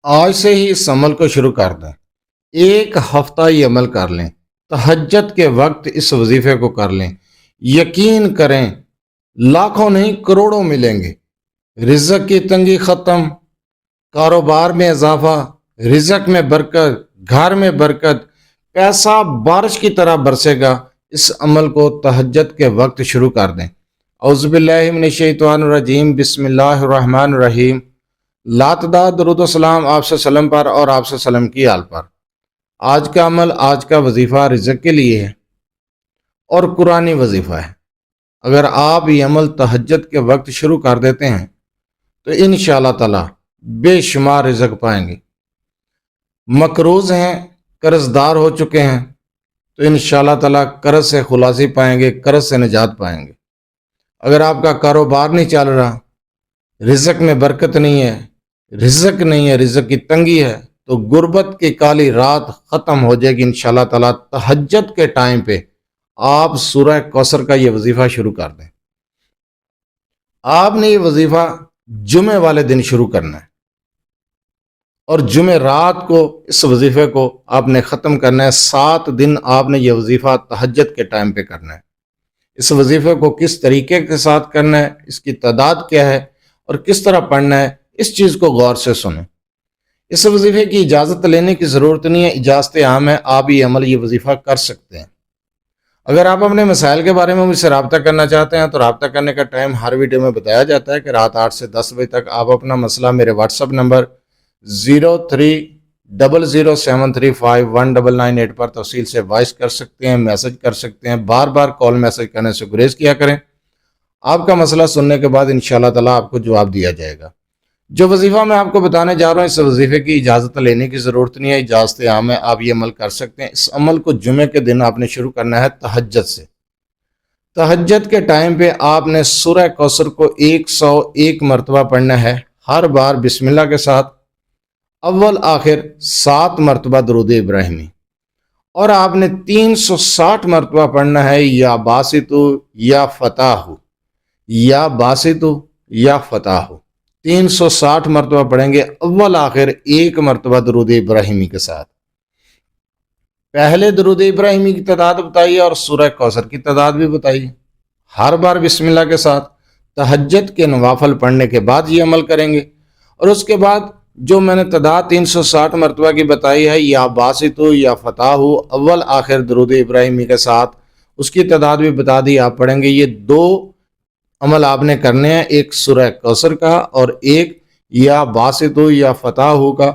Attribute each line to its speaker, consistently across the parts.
Speaker 1: آج سے ہی اس عمل کو شروع کر دیں۔ ایک ہفتہ یہ عمل کر لیں۔ تہجد کے وقت اس وظیفے کو کر لیں۔ یقین کریں لاکھوں نہیں کروڑوں ملیں گے۔ رزق کی تنگی ختم، کاروبار میں اضافہ، رزق میں برکت، گھر میں برکت، پیسہ بارش کی طرح برسے گا۔ اس عمل کو تہجد کے وقت شروع کر دیں۔ اعوذ باللہ من الشیطان الرجیم، بسم اللہ الرحمن الرحیم۔ لاتعداد درود و سلام آپ صلی اللہ علیہ وسلم پر اور آپ صلی اللہ علیہ وسلم کی آل پر۔ آج کا عمل، آج کا وظیفہ رزق کے لیے ہے اور قرآنی وظیفہ ہے۔ اگر آپ یہ عمل تہجد کے وقت شروع کر دیتے ہیں تو انشاءاللہ تعالی بے شمار رزق پائیں گے۔ مقروض ہیں، قرض دار ہو چکے ہیں تو انشاءاللہ تعالی قرض سے خلاصی پائیں گے، قرض سے نجات پائیں گے۔ اگر آپ کا کاروبار نہیں چل رہا، رزق میں برکت نہیں ہے، رزق کی تنگی ہے، تو غربت کی کالی رات ختم ہو جائے گی انشاءاللہ تعالی۔ تہجد کے ٹائم پہ آپ سورہ کوثر کا یہ وظیفہ شروع کر دیں۔ آپ نے یہ وظیفہ جمعے والے دن شروع کرنا ہے اور جمعے رات کو اس وظیفے کو آپ نے ختم کرنا ہے۔ 7 دن آپ نے یہ وظیفہ تہجد کے ٹائم پہ کرنا ہے۔ اس وظیفے کو کس طریقے کے ساتھ کرنا ہے، اس کی تعداد کیا ہے اور کس طرح پڑھنا ہے، اس چیز کو غور سے سنیں۔ اس وظیفے کی اجازت لینے کی ضرورت نہیں ہے، اجازت عام ہے، آپ یہ وظیفہ کر سکتے ہیں۔ اگر آپ اپنے مسائل کے بارے میں مجھ سے رابطہ کرنا چاہتے ہیں تو رابطہ کرنے کا ٹائم ہر ویڈیو میں بتایا جاتا ہے کہ رات 8 سے 10 بجے تک آپ اپنا مسئلہ میرے واٹس ایپ نمبر 030073519998 پر تفصیل سے وائس کر سکتے ہیں، میسج کر سکتے ہیں۔ بار بار کال میسج کرنے سے گریز کیا کریں۔ آپ کا مسئلہ سننے کے بعد انشاءاللہ تعالی آپ کو جواب دیا جائے گا۔ جو وظیفہ میں آپ کو بتانے جا رہا ہوں، اس وظیفے کی اجازت لینے کی ضرورت نہیں ہے، اجازت عام ہے، آپ یہ عمل کر سکتے ہیں۔ اس عمل کو جمعے کے دن آپ نے شروع کرنا ہے تہجد سے۔ تہجد کے ٹائم پہ آپ نے سورہ کوثر کو 101 مرتبہ پڑھنا ہے، ہر بار بسم اللہ کے ساتھ، اول آخر 7 مرتبہ درود ابراہیمی، اور آپ نے 360 مرتبہ پڑھنا ہے یا باسطو یا فتح، یا باسطو یا فتح۔ 360 مرتبہ پڑھیں گے، اول آخر 1 مرتبہ درود ابراہیمی کے ساتھ۔ پہلے درود ابراہیمی کی تعداد بتائیے اور سورہ کوثر کی تعداد بھی بتائیے، ہر بار بسم اللہ کے ساتھ۔ تہجد کے نوافل پڑھنے کے بعد یہ عمل کریں گے، اور اس کے بعد جو میں نے تعداد 360 مرتبہ کی بتائی ہے، یا باسطو یا فتح، اول آخر درود ابراہیمی کے ساتھ، اس کی تعداد بھی بتا دی، آپ پڑھیں گے۔ یہ 2 عمل آپ نے کرنے ہیں، ایک سورہ کوثر کا اور ایک یا باسطو یا فتح کا۔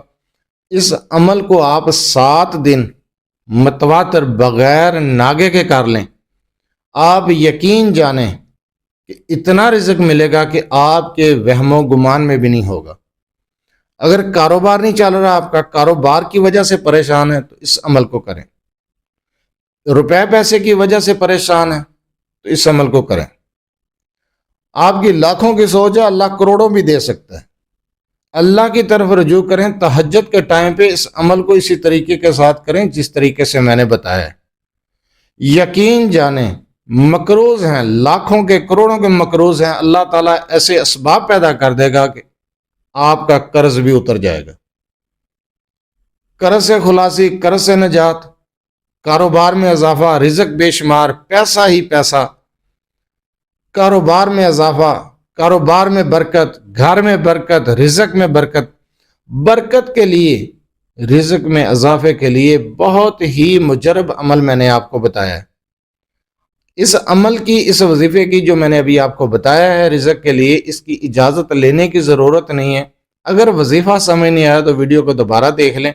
Speaker 1: اس عمل کو آپ 7 دن متواتر بغیر ناگے کے کر لیں، آپ یقین جانیں کہ اتنا رزق ملے گا کہ آپ کے وہم و گمان میں بھی نہیں ہوگا۔ اگر کاروبار نہیں چل رہا، آپ کا کاروبار کی وجہ سے پریشان ہے تو اس عمل کو کریں۔ روپے پیسے کی وجہ سے پریشان ہے تو اس عمل کو کریں۔ آپ کی لاکھوں کی سوچ ہے، اللہ کروڑوں بھی دے سکتا ہے۔ اللہ کی طرف رجوع کریں۔ تہجد کے ٹائم پہ اس عمل کو اسی طریقے کے ساتھ کریں جس طریقے سے میں نے بتایا ہے۔ یقین جانیں مقروض ہیں، لاکھوں کے کروڑوں کے مقروض ہیں، اللہ تعالیٰ ایسے اسباب پیدا کر دے گا کہ آپ کا قرض بھی اتر جائے گا۔ قرض سے خلاصی، قرض سے نجات، کاروبار میں اضافہ، رزق بے شمار، پیسہ ہی پیسہ، کاروبار میں اضافہ، کاروبار میں برکت، گھر میں برکت، رزق میں برکت۔ برکت کے لیے، رزق میں اضافے کے لیے بہت ہی مجرب عمل میں نے آپ کو بتایا ہے۔ اس عمل کی، اس وظیفے کی جو میں نے ابھی آپ کو بتایا ہے رزق کے لیے، اس کی اجازت لینے کی ضرورت نہیں ہے۔ اگر وظیفہ سمجھ نہیں آیا تو ویڈیو کو دوبارہ دیکھ لیں،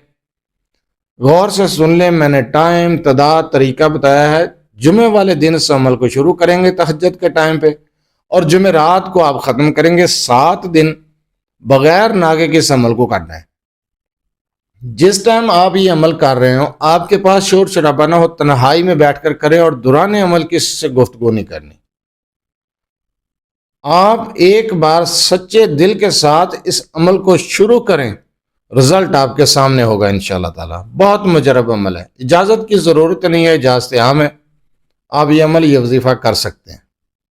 Speaker 1: غور سے سن لیں، میں نے ٹائم، تعداد، طریقہ بتایا ہے۔ جمعے والے دن اس عمل کو شروع کریں گے تہجد کے ٹائم پہ، اور جمعے رات کو آپ ختم کریں گے۔ 7 دن بغیر ناگے کے اس عمل کو کرنا ہے۔ جس ٹائم آپ یہ عمل کر رہے ہو، آپ کے پاس شور شرابہ نہ ہو، تنہائی میں بیٹھ کر کریں، اور دوران عمل کسی سے گفتگو نہیں کرنی۔ آپ ایک بار سچے دل کے ساتھ اس عمل کو شروع کریں، رزلٹ آپ کے سامنے ہوگا انشاءاللہ تعالی۔ بہت مجرب عمل ہے، اجازت کی ضرورت نہیں ہے، اجازت عام ہے، آپ یہ عمل، یہ وظیفہ کر سکتے ہیں۔